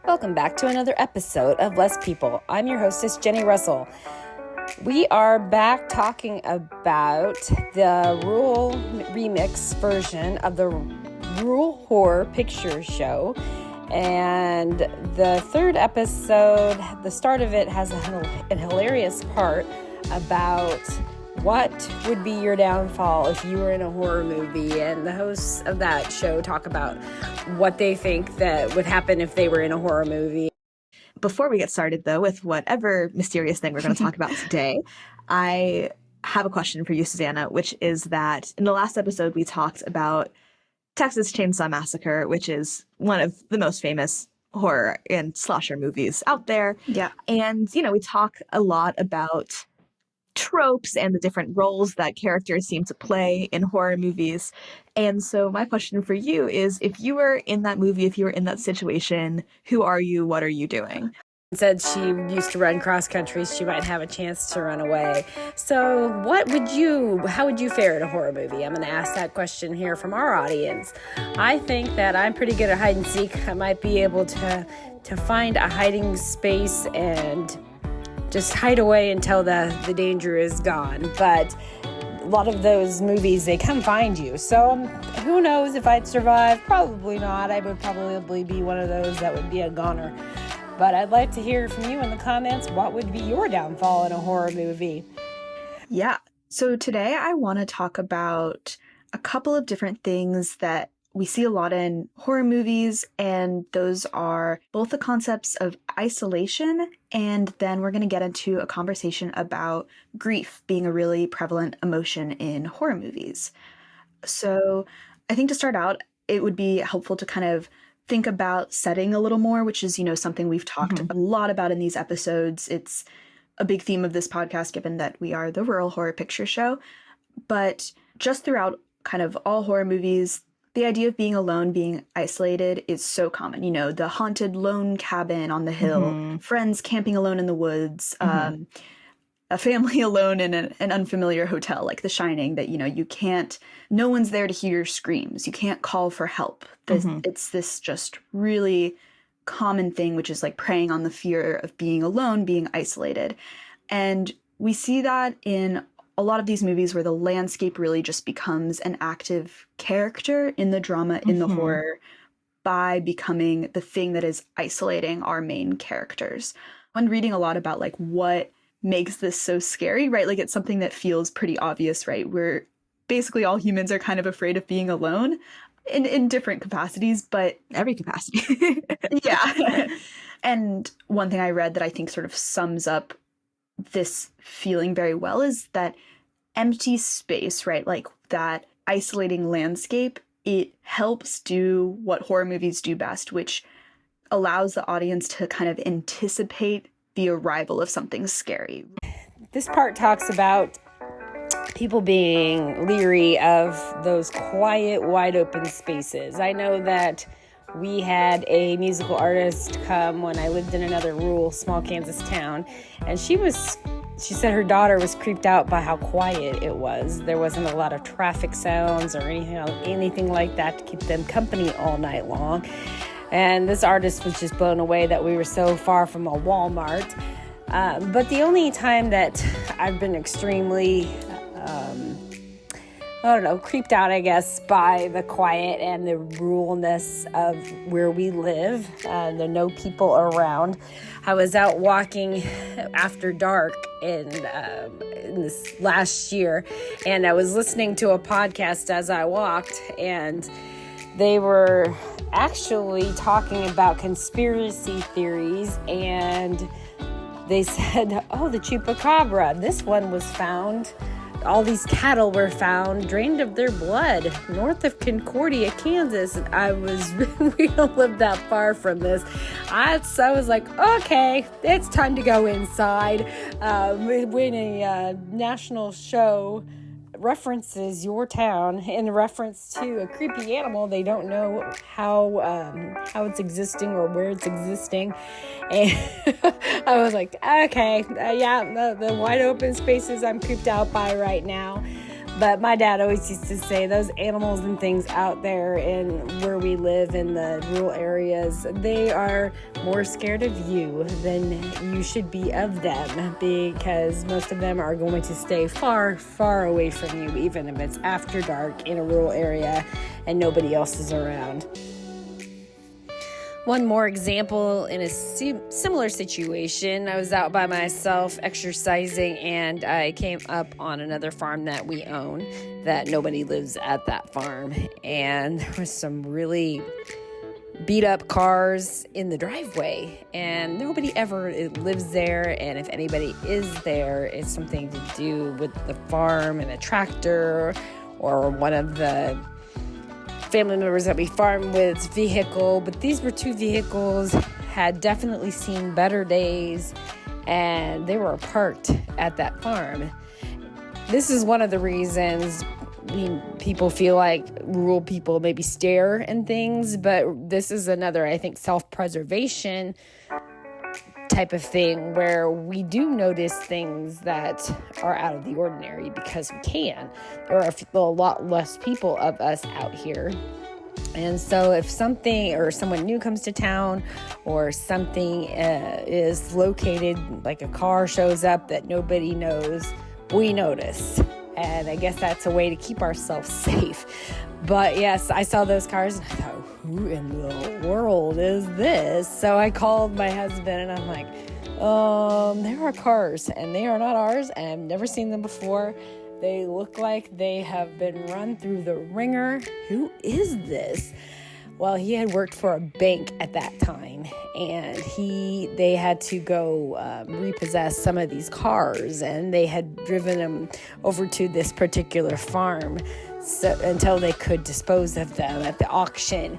Welcome back to another episode of Less People. I'm your hostess, Jenny Russell. We are back talking about the rural remix version of the Rural Horror Picture Show. And the third episode, the start of it has a hilarious part about what would be your downfall if you were in a horror movie. And the hosts of that show talk about what they think that would happen if they were in a horror movie. Before we get started, though, with whatever mysterious thing we're going to talk about today, I have a question for you, Susanna, which is that in the last episode, we talked about Texas Chainsaw Massacre, which is one of the most famous horror and slasher movies out there. Yeah. And, we talk a lot about tropes and the different roles that characters seem to play in horror movies. And so my question for you is, if you were in that movie, if you were in that situation, who are you? What are you doing? Said she used to run cross country, she might have a chance to run away. So how would you fare in a horror movie? I'm going to ask that question here from our audience. I think that I'm pretty good at hide and seek. I might be able to find a hiding space and just hide away until the danger is gone. But a lot of those movies, they come find you. So who knows if I'd survive? Probably not. I would probably be one of those that would be a goner. But I'd like to hear from you in the comments. What would be your downfall in a horror movie? Yeah. So today I want to talk about a couple of different things that we see a lot in horror movies, and those are both the concepts of isolation, and then we're going to get into a conversation about grief being a really prevalent emotion in horror movies. So I think to start out, it would be helpful to kind of think about setting a little more, which is, something we've talked a lot about in these episodes. It's a big theme of this podcast, given that we are the Rural Horror Picture Show. But just throughout kind of all horror movies, the idea of being alone, being isolated is so common. The haunted lone cabin on the hill, friends camping alone in the woods, a family alone in an unfamiliar hotel, like The Shining, that, no one's there to hear your screams. You can't call for help. It's this just really common thing, which is like preying on the fear of being alone, being isolated. And we see that in a lot of these movies where the landscape really just becomes an active character in the drama, in the horror, by becoming the thing that is isolating our main characters. When reading a lot about like what makes this so scary, right? Like it's something that feels pretty obvious, right? We're basically all humans are kind of afraid of being alone in different capacities, but Every capacity. yeah. And one thing I read that I think sort of sums up this feeling very well is that empty space, right? Like that isolating landscape, it helps do what horror movies do best, which allows the audience to kind of anticipate the arrival of something scary. This part talks about people being leery of those quiet, wide open spaces. I know that we had a musical artist come when I lived in another rural, small Kansas town, and she said her daughter was creeped out by how quiet it was. There wasn't a lot of traffic sounds or anything like that to keep them company all night long. And this artist was just blown away that we were so far from a Walmart. But the only time that I've been extremely creeped out, I guess, by the quiet and the ruralness of where we live. There are no people around. I was out walking after dark in this last year, and I was listening to a podcast as I walked, and they were actually talking about conspiracy theories, and they said, the chupacabra, this one was found. All these cattle were found drained of their blood north of Concordia, Kansas. And we don't live that far from this. So I was like, okay, it's time to go inside. When a national show references your town in reference to a creepy animal, they don't know how it's existing or where it's existing. And I was like, okay, the wide open spaces I'm creeped out by right now. But my dad always used to say those animals and things out there in where we live in the rural areas, they are more scared of you than you should be of them, because most of them are going to stay far, far away from you, even if it's after dark in a rural area and nobody else is around. One more example in a similar situation, I was out by myself exercising, and I came up on another farm that we own that nobody lives at that farm, and there was some really beat up cars in the driveway, and nobody ever lives there, and if anybody is there, it's something to do with the farm and a tractor or one of the family members that we farm with's vehicle. But these were two vehicles, had definitely seen better days, and they were parked at that farm. This is one of the reasons people feel like rural people maybe stare and things, but this is another, I think, self-preservation type of thing where we do notice things that are out of the ordinary because we can. There are a lot less people of us out here. And so if something or someone new comes to town, or something is located, like a car shows up that nobody knows, we notice. And I guess that's a way to keep ourselves safe. But yes, I saw those cars and I thought, who in the world is this? So I called my husband and I'm like, there are cars and they are not ours, and I've never seen them before. They look like they have been run through the ringer. Who is this? Well, he had worked for a bank at that time, and they had to go repossess some of these cars, and they had driven them over to this particular farm until they could dispose of them at the auction.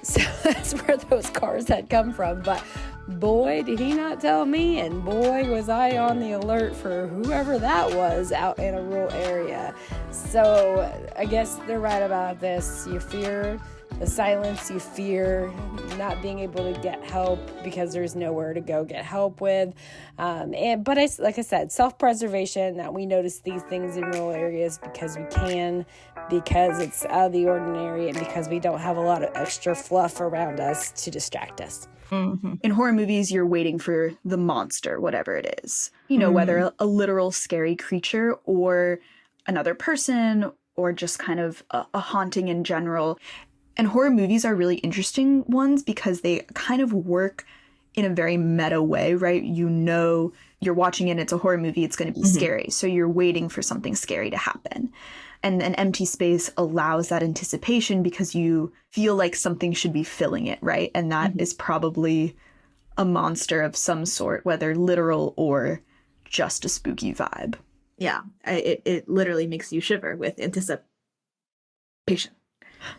So that's where those cars had come from. But boy, did he not tell me, and boy, was I on the alert for whoever that was out in a rural area. So I guess they're right about this. You fear the silence, you fear not being able to get help because there's nowhere to go get help with. But like I said, self-preservation, that we notice these things in rural areas because we can, because it's out of the ordinary, and because we don't have a lot of extra fluff around us to distract us. Mm-hmm. In horror movies, you're waiting for the monster, whatever it is. You know, whether a literal scary creature or another person or just kind of a haunting in general. And horror movies are really interesting ones because they kind of work in a very meta way, right? You know, you're watching it and it's a horror movie, it's going to be scary. So you're waiting for something scary to happen. And an empty space allows that anticipation because you feel like something should be filling it, right? And that is probably a monster of some sort, whether literal or just a spooky vibe. Yeah, it literally makes you shiver with anticipation.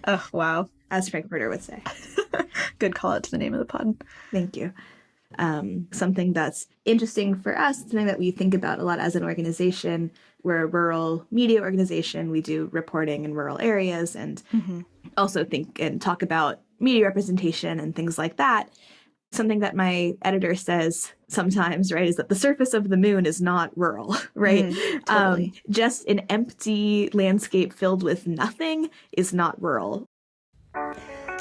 Oh, wow. As Frankfurter would say. Good call out to the name of the pod. Thank you. Something that's interesting for us, something that we think about a lot as an organization. We're a rural media organization. We do reporting in rural areas and also think and talk about media representation and things like that. Something that my editor says sometimes, right, is that the surface of the moon is not rural, right? Totally. Just an empty landscape filled with nothing is not rural.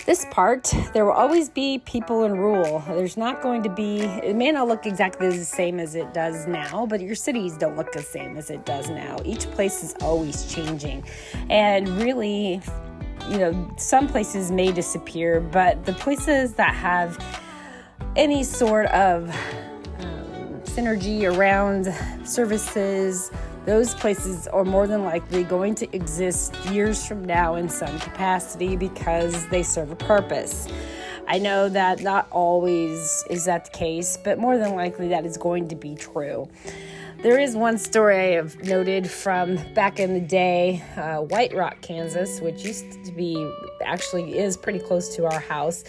This part, there will always be people in rural. There's not going to be, it may not look exactly the same as it does now, but your cities don't look the same as it does now. Each place is always changing. And really, you know, some places may disappear, but the places that have any sort of synergy around services, those places are more than likely going to exist years from now in some capacity because they serve a purpose. I know that not always is that the case, but more than likely that is going to be true. There is one story I have noted from back in the day, White Rock, Kansas, which used to be, actually is pretty close to our house.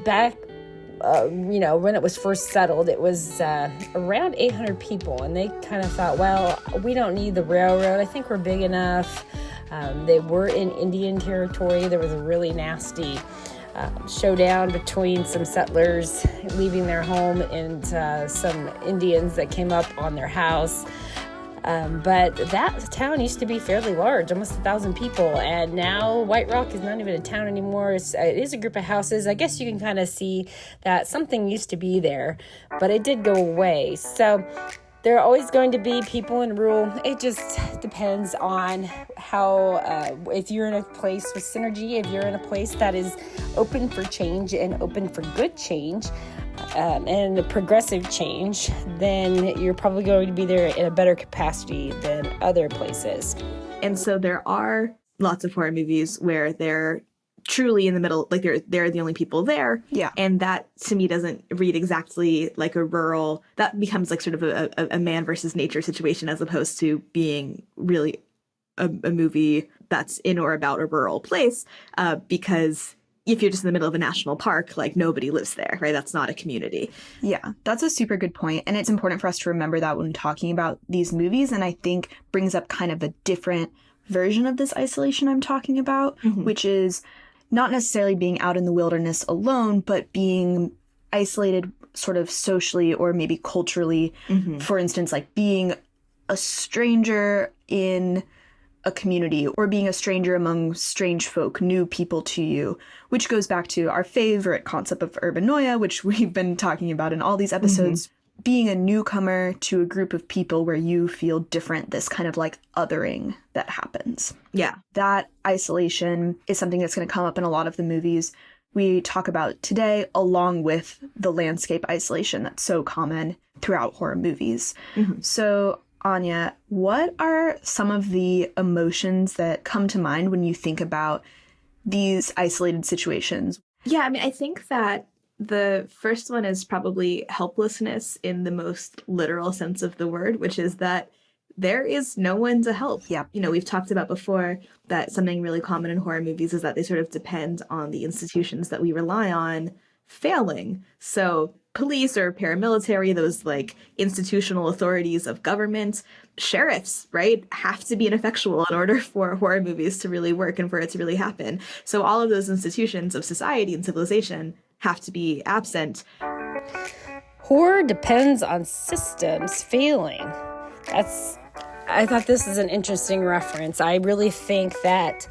Back when it was first settled, it was around 800 people, and they kind of thought, well, we don't need the railroad. I think we're big enough. They were in Indian territory. There was a really nasty showdown between some settlers leaving their home and some Indians that came up on their house. But that town used to be fairly large, almost 1,000 people. And now White Rock is not even a town anymore. It is a group of houses. I guess you can kind of see that something used to be there, but it did go away. So there are always going to be people in rural. It just depends on how, if you're in a place with synergy, if you're in a place that is open for change and open for good change, and progressive change, then you're probably going to be there in a better capacity than other places. And so there are lots of horror movies where they're truly in the middle, like they're the only people there. Yeah. And that to me doesn't read exactly like a rural, that becomes like sort of a man versus nature situation as opposed to being really a movie that's in or about a rural place, because if you're just in the middle of a national park, like nobody lives there, right? That's not a community. Yeah, that's a super good point. And it's important for us to remember that when talking about these movies, and I think brings up kind of a different version of this isolation I'm talking about, which is not necessarily being out in the wilderness alone, but being isolated sort of socially or maybe culturally. For instance, like being a stranger in a community or being a stranger among strange folk, new people to you, which goes back to our favorite concept of urban Noia, which we've been talking about in all these episodes, being a newcomer to a group of people where you feel different, this kind of like othering that happens. Yeah. That isolation is something that's going to come up in a lot of the movies we talk about today, along with the landscape isolation that's so common throughout horror movies. So Anya, what are some of the emotions that come to mind when you think about these isolated situations? Yeah, I mean, I think that the first one is probably helplessness in the most literal sense of the word, which is that there is no one to help. Yeah. You know, we've talked about before that something really common in horror movies is that they sort of depend on the institutions that we rely on failing. So police or paramilitary, those like institutional authorities of government, sheriffs, right, have to be ineffectual in order for horror movies to really work and for it to really happen. So all of those institutions of society and civilization have to be absent. Horror depends on systems failing. I thought this is an interesting reference. I really think that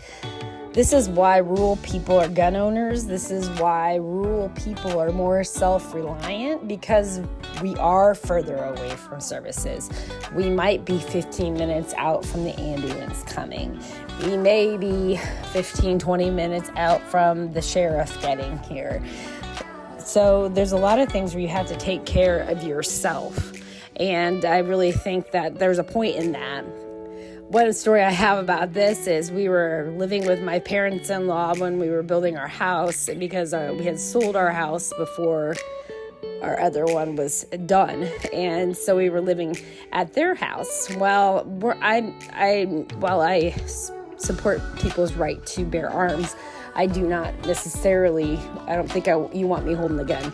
this is why rural people are gun owners. This is why rural people are more self-reliant, because we are further away from services. We might be 15 minutes out from the ambulance coming. We may be 15, 20 minutes out from the sheriff getting here. So there's a lot of things where you have to take care of yourself. And I really think that there's a point in that. One story I have about this is we were living with my parents-in-law when we were building our house, because we had sold our house before our other one was done. And so we were living at their house. Well, while I support people's right to bear arms, I do not necessarily, I don't think you want me holding the gun.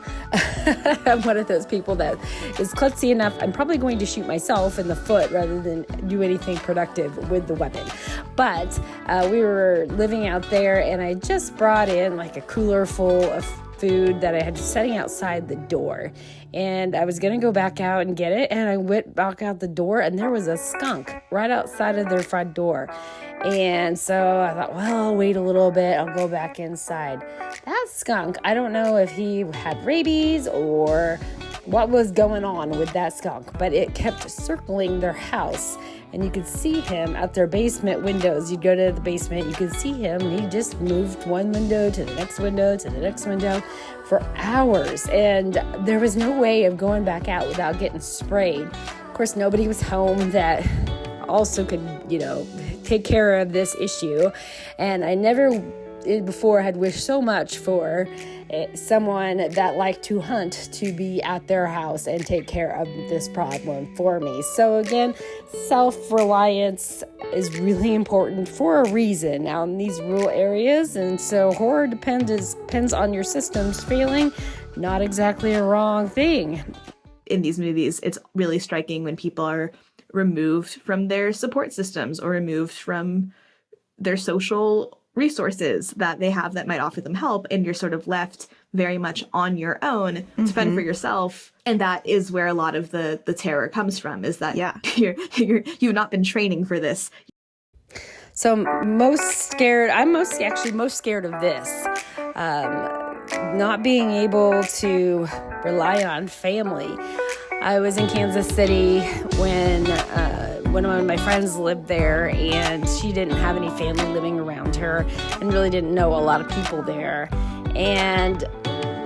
I'm one of those people that is klutzy enough. I'm probably going to shoot myself in the foot rather than do anything productive with the weapon. But we were living out there, and I just brought in like a cooler full of food that I had setting outside the door. And I was going to go back out and get it. And I went back out the door, and there was a skunk right outside of their front door. And so I thought, well, I'll wait a little bit. I'll go back inside. That skunk, I don't know if he had rabies or what was going on with that skunk, but it kept circling their house. And you could see him at their basement windows. You'd go to the basement, you could see him. He just moved one window to the next window to the next window for hours. And there was no way of going back out without getting sprayed. Of course, nobody was home that also could, take care of this issue. And I never before had wished so much for someone that liked to hunt to be at their house and take care of this problem for me. So again, self-reliance is really important for a reason out in these rural areas. And so horror depends on your systems failing. Not exactly a wrong thing. In these movies, it's really striking when people are removed from their support systems or removed from their social resources that they have that might offer them help, and you're sort of left very much on your own to fend for yourself. And that is where a lot of the terror comes from, is that you've not been training for this. So I'm most scared of this. Not being able to rely on family. I was in Kansas City when one of my friends lived there, and she didn't have any family living around her and really didn't know a lot of people there. And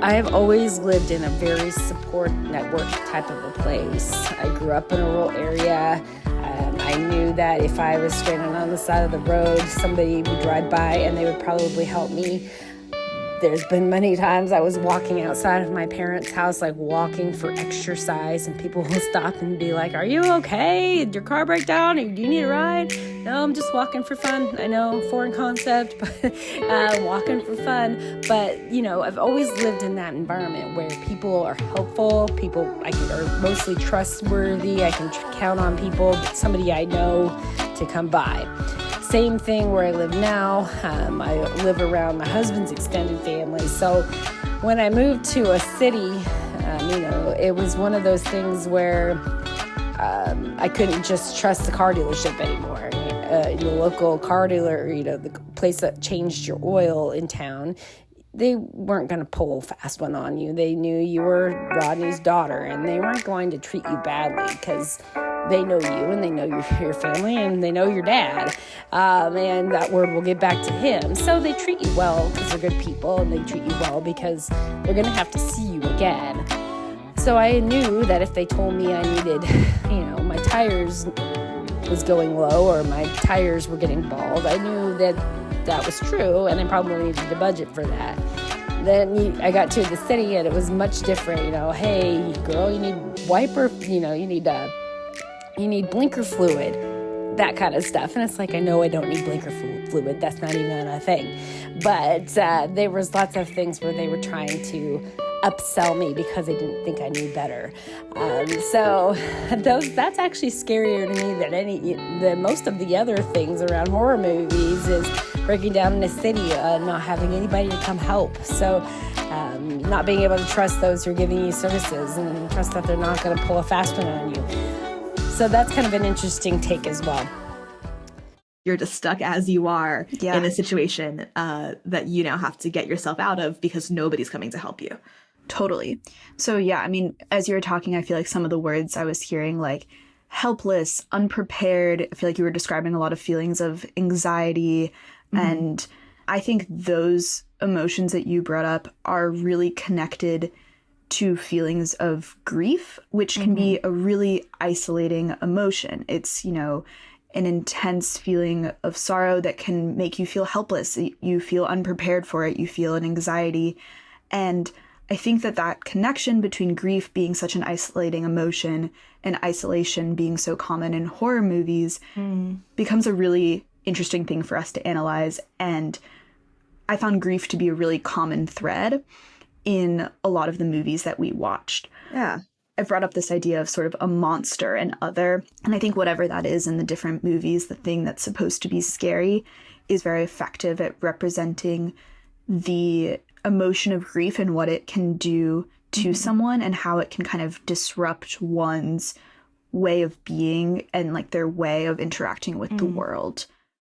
I have always lived in a very support network type of a place. I grew up in a rural area. I knew that if I was stranded on the side of the road, somebody would drive by and they would probably help me. There's been many times I was walking outside of my parents' house, like walking for exercise, and people will stop and be like, "Are you okay? Did your car break down? Do you need a ride?" No, I'm just walking for fun. I know, foreign concept, but walking for fun. But, you know, I've always lived in that environment where people are helpful, people are mostly trustworthy. I can count on people, somebody I know to come by. Same thing where I live now. I live around my husband's extended family. So when I moved to a city, it was one of those things where I couldn't just trust the car dealership anymore. Your local car dealer, the place that changed your oil in town, they weren't going to pull a fast one on you. They knew you were Rodney's daughter, and they weren't going to treat you badly because they know you and they know your family and they know your dad. And that word will get back to him. So they treat you well because they're good people, and they treat you well because they're going to have to see you again. So I knew that if they told me I needed, my tires was going low or my tires were getting bald, I knew that was true, and I probably needed to budget for that. Then I got to the city and it was much different. Hey, girl, you need wiper, you need blinker fluid, that kind of stuff. And it's like, I know I don't need blinker fluid. That's not even a thing. But there was lots of things where they were trying to upsell me because they didn't think I knew better. So that's actually scarier to me than most of the other things around horror movies is breaking down in a city, not having anybody to come help. So not being able to trust those who are giving you services and trust that they're not going to pull a fast one on you. So that's kind of an interesting take as well. You're just stuck as you are in a situation that you now have to get yourself out of because nobody's coming to help you. Totally. So as you were talking, I feel like some of the words I was hearing, like helpless, unprepared, I feel like you were describing a lot of feelings of anxiety. And I think those emotions that you brought up are really connected to feelings of grief, which can be a really isolating emotion. It's, an intense feeling of sorrow that can make you feel helpless. You feel unprepared for it. You feel an anxiety. And I think that connection between grief being such an isolating emotion and isolation being so common in horror movies becomes a really interesting thing for us to analyze. And I found grief to be a really common thread in a lot of the movies that we watched. Yeah. I brought up this idea of sort of a monster and other. And I think whatever that is in the different movies, the thing that's supposed to be scary is very effective at representing the emotion of grief and what it can do to someone and how it can kind of disrupt one's way of being and like their way of interacting with the world.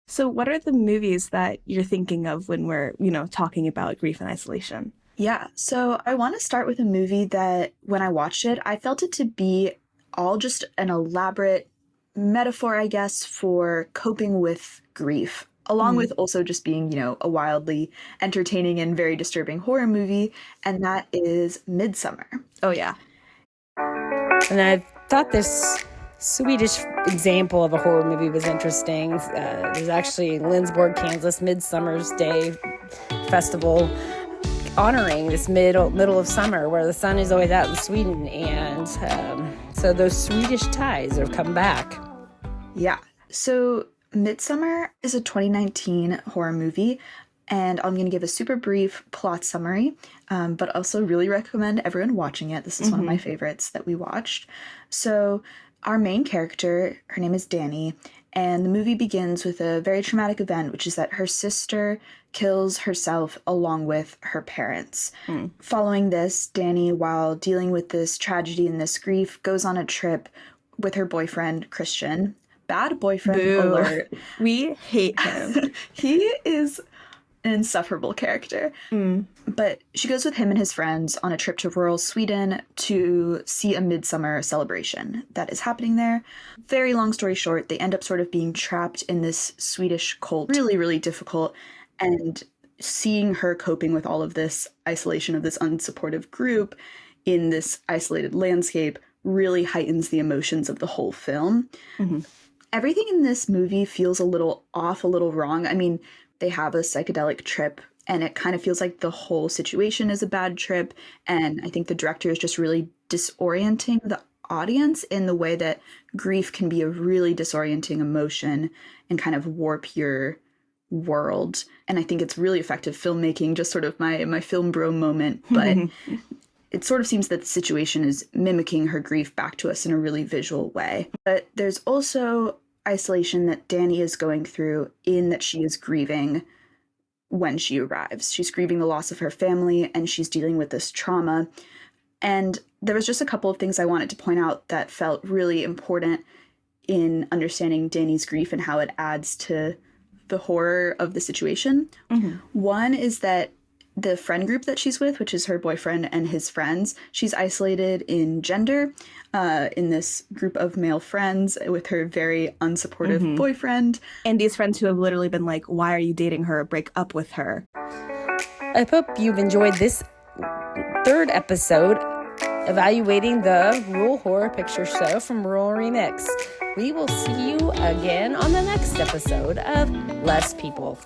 So what are the movies that you're thinking of when we're, talking about grief and isolation? Yeah, so I want to start with a movie that when I watched it, I felt it to be all just an elaborate metaphor, I guess, for coping with grief, along with also just being, a wildly entertaining and very disturbing horror movie, and that is Midsommar. Oh, yeah. And I thought this Swedish example of a horror movie was interesting. There's actually in Lindsborg, Kansas, Midsummer's Day festival honoring this middle of summer where the sun is always out in Sweden. And so those Swedish ties have come back. Yeah. So Midsommar is a 2019 horror movie, and I'm going to give a super brief plot summary, but also really recommend everyone watching it. This is one of my favorites that we watched. So our main character, her name is Dani, And the movie begins with a very traumatic event, which is that her sister kills herself along with her parents. Following this, Danny, while dealing with this tragedy and this grief, goes on a trip with her boyfriend, Christian. Bad boyfriend alert. We hate him. He is an insufferable character. But she goes with him and his friends on a trip to rural Sweden to see a Midsommar celebration that is happening there. Very long story short, they end up sort of being trapped in this Swedish cult. Really, really difficult. And seeing her coping with all of this isolation of this unsupportive group in this isolated landscape really heightens the emotions of the whole film. Everything in this movie feels a little off, a little wrong. I mean, they have a psychedelic trip, and it kind of feels like the whole situation is a bad trip. And I think the director is just really disorienting the audience in the way that grief can be a really disorienting emotion and kind of warp your world. And I think it's really effective filmmaking, just sort of my film bro moment. But it sort of seems that the situation is mimicking her grief back to us in a really visual way. But there's also isolation that Danny is going through in that she is grieving when she arrives. She's grieving the loss of her family, and she's dealing with this trauma. And there was just a couple of things I wanted to point out that felt really important in understanding Danny's grief and how it adds to the horror of the situation. One is that the friend group that she's with, which is her boyfriend and his friends, she's isolated in gender, in this group of male friends with her very unsupportive boyfriend. And these friends who have literally been like, why are you dating her? Break up with her. I hope you've enjoyed this third episode evaluating the Rural Horror Picture Show from Rural Remix. We will see you again on the next episode of Less People.